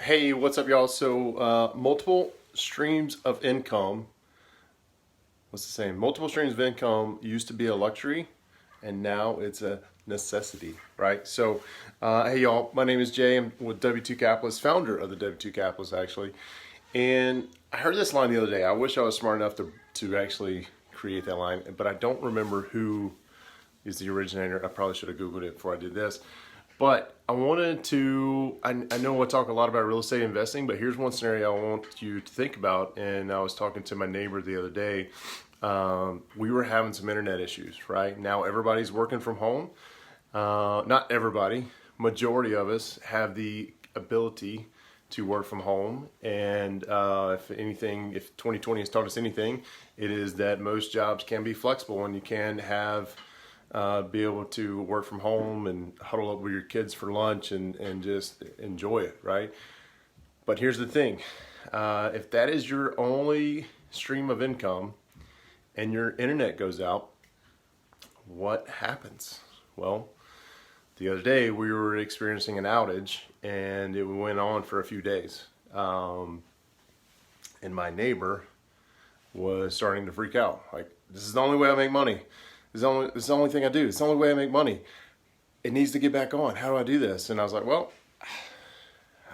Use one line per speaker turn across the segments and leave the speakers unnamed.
Hey, what's up, y'all? So, multiple streams of income. What's the saying? Multiple streams of income used to be a luxury, and now it's a necessity, right? So, hey, y'all. My name is Jay. I'm with W2 Capitalist, founder of the W2 Capitalist, actually. And I heard this line the other day. I wish I was smart enough to actually create that line, but I don't remember who is the originator. I probably should have Googled it before I did this. But I wanted to, I know we'll talk a lot about real estate investing, but here's one scenario I want you to think about. And I was talking to my neighbor the other day. We were having some internet issues, right? Now everybody's working from home. Not everybody, majority of us have the ability to work from home. And if anything, if 2020 has taught us anything, it is that most jobs can be flexible and you can have be able to work from home and huddle up with your kids for lunch and just enjoy it, right? But here's the thing. If that is your only stream of income and your internet goes out, what happens? Well, the other day we were experiencing an outage and it went on for a few days. And my neighbor was starting to freak out. Like, this is the only way I make money. This is the only thing I do. It's the only way I make money. It needs to get back on. How do I do this? And I was like, well,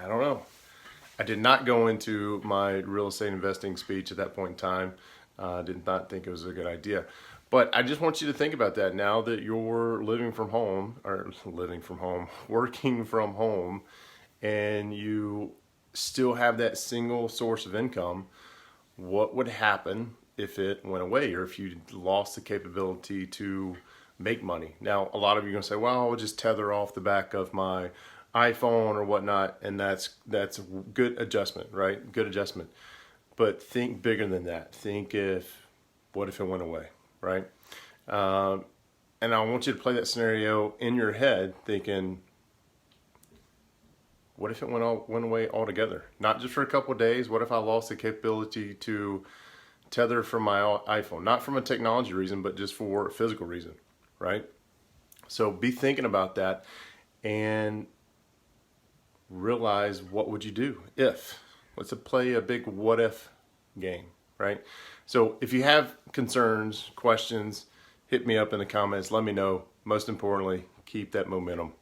I don't know. I did not go into my real estate investing speech at that point in time. Did not think it was a good idea. But I just want you to think about that now that you're working from home, and you still have that single source of income. What would happen if it went away, or if you lost the capability to make money? Now, a lot of you are going to say, well, I'll just tether off the back of my iPhone or whatnot, and that's a good adjustment, right? Good adjustment. But think bigger than that. What if it went away, right? And I want you to play that scenario in your head, thinking, what if it went away altogether? Not just for a couple of days. What if I lost the capability to tether from my iPhone? Not from a technology reason, but just for a physical reason, right? So be thinking about that and realize, what would you do if? Let's play a big what if game, right? So if you have concerns, questions, hit me up in the comments. Let me know. Most importantly, keep that momentum.